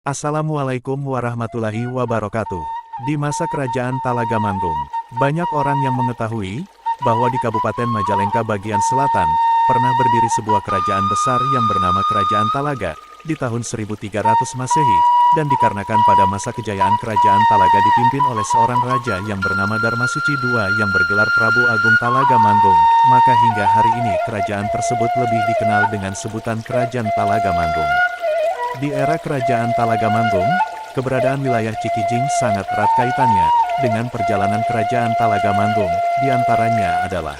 Assalamualaikum warahmatullahi wabarakatuh. Di masa kerajaan Talaga Manggung, banyak orang yang mengetahui bahwa di Kabupaten Majalengka bagian selatan, pernah berdiri sebuah kerajaan besar yang bernama Kerajaan Talaga, di tahun 1300 Masehi, dan dikarenakan pada masa kejayaan Kerajaan Talaga dipimpin oleh seorang raja yang bernama Darmasuci II yang bergelar Prabu Agung Talaga Manggung, maka hingga hari ini kerajaan tersebut lebih dikenal dengan sebutan Kerajaan Talaga Manggung. Di era Kerajaan Talaga Manggung, keberadaan wilayah Cikijing sangat erat kaitannya dengan perjalanan Kerajaan Talaga Manggung, diantaranya adalah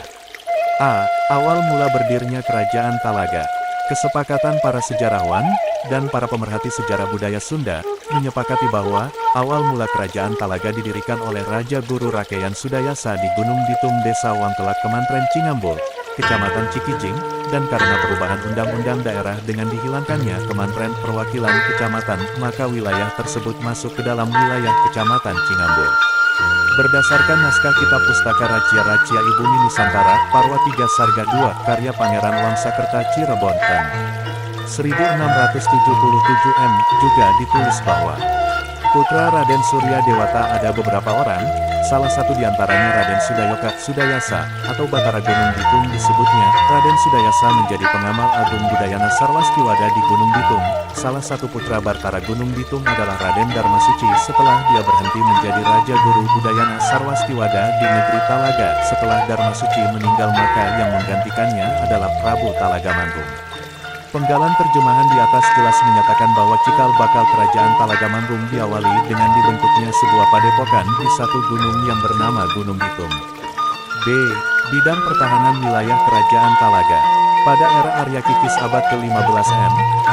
A. Awal mula berdirinya Kerajaan Talaga. Kesepakatan para sejarawan dan para pemerhati sejarah budaya Sunda menyepakati bahwa awal mula Kerajaan Talaga didirikan oleh Raja Guru Rakeyan Sudayasa di Gunung Bitung Desa Wangkelak Kemantren Cingambul, Kecamatan Cikijing, dan karena perubahan undang-undang daerah dengan dihilangkannya Kemantren Perwakilan Kecamatan, maka wilayah tersebut masuk ke dalam wilayah Kecamatan Cingambul. Berdasarkan naskah Kitab Pustaka Racia-Racia Ibumi Nusantara, Parwa 3 Sarga II, karya Pangeran Wangsakerta Cirebon tahun 1677 juga ditulis bahwa putra Raden Surya Dewata ada beberapa orang, salah satu diantaranya Raden Sudayoka Sudayasa, atau Batara Gunung Bitung disebutnya, Raden Sudayasa menjadi pengamal agung budayana Sarwastiwada di Gunung Bitung. Salah satu putra Batara Gunung Bitung adalah Raden Darmasuci setelah dia berhenti menjadi Raja Guru Budayana Sarwastiwada di negeri Talaga. Setelah Darmasuci meninggal maka yang menggantikannya adalah Prabu Talaga Manggung. Penggalan terjemahan di atas jelas menyatakan bahwa cikal bakal Kerajaan Talaga Manggung diawali dengan dibentuknya sebuah padepokan di satu gunung yang bernama Gunung Bitung. B. Bidang pertahanan wilayah Kerajaan Talaga. Pada era Arya Kikis abad ke-15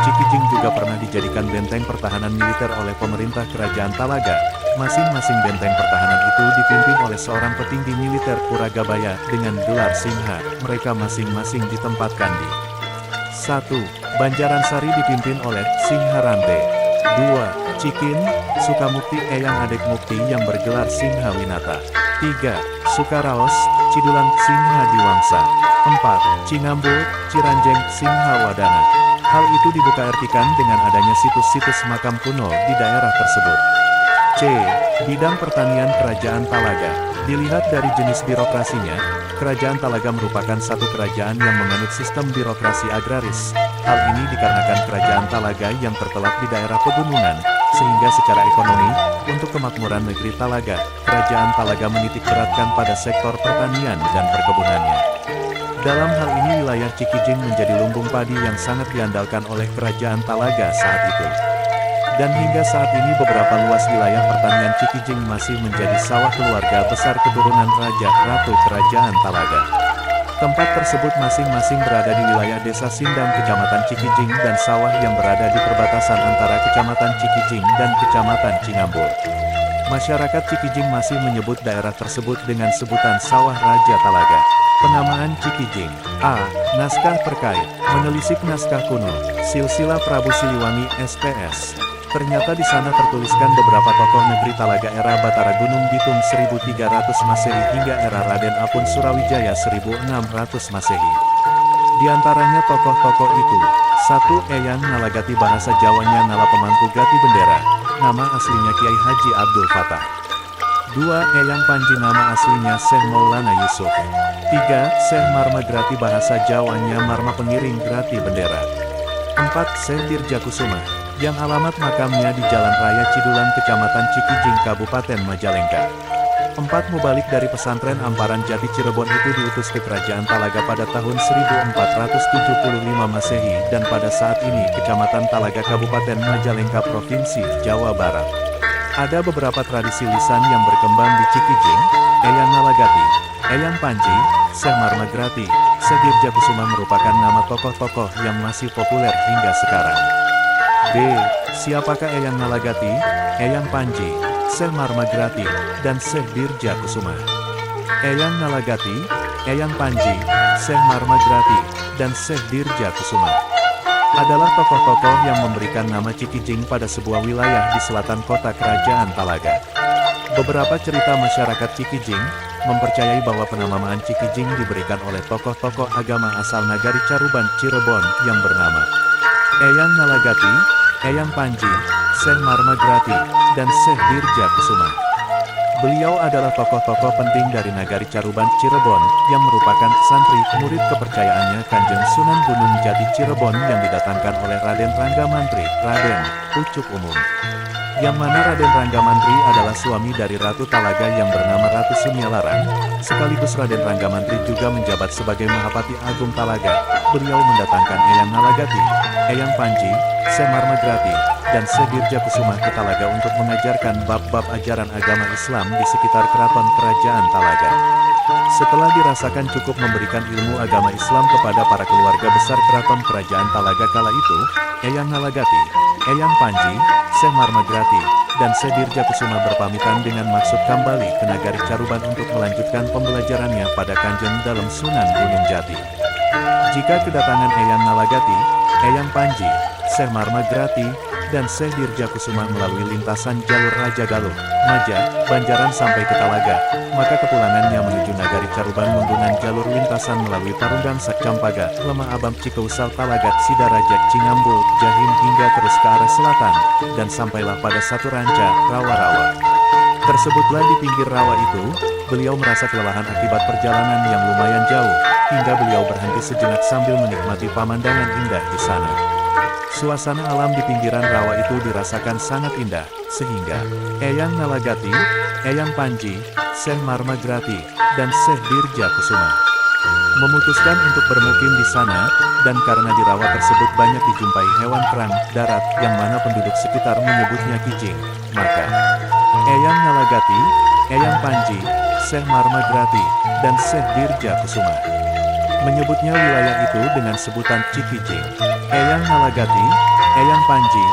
Cikijing juga pernah dijadikan benteng pertahanan militer oleh pemerintah Kerajaan Talaga. Masing-masing benteng pertahanan itu dipimpin oleh seorang petinggi militer Puragabaya dengan gelar Singha. Mereka masing-masing ditempatkan di 1. Banjaransari dipimpin oleh Singharante. 2. Cikin, Sukamukti Eyang Adek Mukti yang bergelar Singha Winata. 3. Sukaraos, Cidulang Singha Diwangsa. 4. Cingambul, Ciranjeng Singha Wadana. Hal itu dibuka artikan dengan adanya situs-situs makam kuno di daerah tersebut. C. Bidang pertanian Kerajaan Talaga. Dilihat dari jenis birokrasinya, Kerajaan Talaga merupakan satu kerajaan yang menganut sistem birokrasi agraris. Hal ini dikarenakan Kerajaan Talaga yang terletak di daerah pegunungan, sehingga secara ekonomi, untuk kemakmuran negeri Talaga, Kerajaan Talaga menitik beratkan pada sektor pertanian dan perkebunannya. Dalam hal ini wilayah Cikijing menjadi lumbung padi yang sangat diandalkan oleh Kerajaan Talaga saat itu. Dan hingga saat ini beberapa luas wilayah pertanian Cikijing masih menjadi sawah keluarga besar keturunan Raja Ratu Kerajaan Talaga. Tempat tersebut masing-masing berada di wilayah Desa Sindang Kecamatan Cikijing dan sawah yang berada di perbatasan antara Kecamatan Cikijing dan Kecamatan Cingambul. Masyarakat Cikijing masih menyebut daerah tersebut dengan sebutan Sawah Raja Talaga. Penamaan Cikijing. A. Naskah terkait. Menelisik naskah kuno. Silsilah Prabu Siliwangi SPS. Ternyata di sana tertuliskan beberapa tokoh negeri Talaga era Batara Gunung Bitung 1300 Masehi hingga era Raden Apun Surawijaya 1600 Masehi. Di antaranya tokoh-tokoh itu: 1. Eyang Nalagati, bahasa Jawanya Nala Pemangku Gati Bendera, nama aslinya Kiai Haji Abdul Fatah. 2. Eyang Panji, nama aslinya Syekh Maulana Yusuf. 3. Syekh Marma Grati, bahasa Jawanya Marma Pengiring Grati Bendera. 4. Syekh Dirja Kusuma, yang alamat makamnya di Jalan Raya Cidulan Kecamatan Cikijing Kabupaten Majalengka. 4. Mubalik dari pesantren Amparan Jati Cirebon itu diutus ke Kerajaan Talaga pada tahun 1475 Masehi dan pada saat ini Kecamatan Talaga Kabupaten Majalengka Provinsi Jawa Barat. Ada beberapa tradisi lisan yang berkembang di Cikijing. Eyang Nalagati, Eyang Panji, Syekh Marma Grati, Syekh Dirja Kusuma merupakan nama tokoh-tokoh yang masih populer hingga sekarang. B. Siapakah Eyang Nalagati, Eyang Panji, Syekh Marma Grati, dan Syekh Dirja Kusuma? Eyang Nalagati, Eyang Panji, Syekh Marma Grati, dan Syekh Dirja Kusuma adalah tokoh-tokoh yang memberikan nama Cikijing pada sebuah wilayah di selatan kota Kerajaan Talaga. Beberapa cerita masyarakat Cikijing mempercayai bahwa penamaan Cikijing diberikan oleh tokoh-tokoh agama asal Nagari Caruban, Cirebon yang bernama Eyang Nalagati, Eyang Panji, Syekh Marmagrati, dan Syekh Dirja Kusuma. Beliau adalah tokoh-tokoh penting dari Nagari Caruban Cirebon, yang merupakan santri murid kepercayaannya Kanjeng Sunan Gunung Jati Cirebon yang didatangkan oleh Raden Rangga Mantri, Raden Pucuk Umum. Yang mana Raden Rangga Mantri adalah suami dari Ratu Talaga yang bernama Ratu Sumialarang, sekaligus Raden Rangga Mantri juga menjabat sebagai Mahapati Agung Talaga. Beliau mendatangkan Eyang Nalagati, Eyang Panji, Syekh Marmagrati, dan Syekh Dirja Kusuma ke Talaga untuk mengajarkan bab-bab ajaran agama Islam di sekitar keraton kerajaan Talaga. Setelah dirasakan cukup memberikan ilmu agama Islam kepada para keluarga besar keraton kerajaan Talaga kala itu, Eyang Nalagati, Eyang Panji, Syekh Marmagrati, dan Syekh Dirja Kusuma berpamitan dengan maksud kembali ke Nagari Caruban untuk melanjutkan pembelajarannya pada Kanjeng Dalem Sunan Gunung Jati. Jika kedatangan Eyang Nalagati, Eyang Panji, Syekh Marmagrati, dan Syekh Dirja Kusuma melalui lintasan jalur Raja Galuh, Maja, Banjaran sampai ke Talaga, maka kepulangannya menuju Nagari Caruban menggunakan jalur lintasan melalui Parunggang Campaga, Lemah Abang Cikeusal Talaga, Sidaraja, Cingambul, Jahim hingga terus ke arah selatan, dan sampailah pada satu ranca, Rawa-Rawa. Tersebutlah di pinggir rawa itu, beliau merasa kelelahan akibat perjalanan yang lumayan jauh, hingga beliau berhenti sejenak sambil menikmati pemandangan indah di sana. Suasana alam di pinggiran rawa itu dirasakan sangat indah, sehingga Eyang Nalagati, Eyang Panji, Syekh Marmagrati, dan Syekh Dirja Kusuma memutuskan untuk bermukim di sana, dan karena di rawa tersebut banyak dijumpai hewan perang darat yang mana penduduk sekitar menyebutnya kijing, maka Eyang Nalagati, Eyang Panji, Syekh Marmagrati, dan Syekh Dirja Kusuma menyebutnya wilayah itu dengan sebutan Cikijing. Eyang Nalagati, Eyang Panji,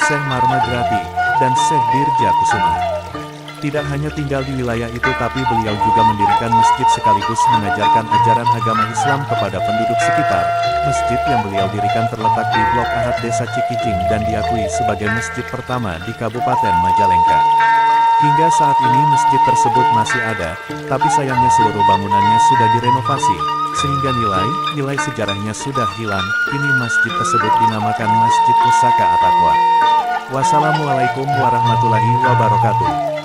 Syekh Marmagrati, dan Syekh Dirja Kusuma tidak hanya tinggal di wilayah itu, tapi beliau juga mendirikan masjid sekaligus mengajarkan ajaran agama Islam kepada penduduk sekitar. Masjid yang beliau dirikan terletak di Blok Ahad Desa Cikijing dan diakui sebagai masjid pertama di Kabupaten Majalengka. Hingga saat ini masjid tersebut masih ada, tapi sayangnya seluruh bangunannya sudah direnovasi, sehingga nilai sejarahnya sudah hilang. Kini masjid tersebut dinamakan Masjid Pusaka At-Taqwa. Wassalamualaikum warahmatullahi wabarakatuh.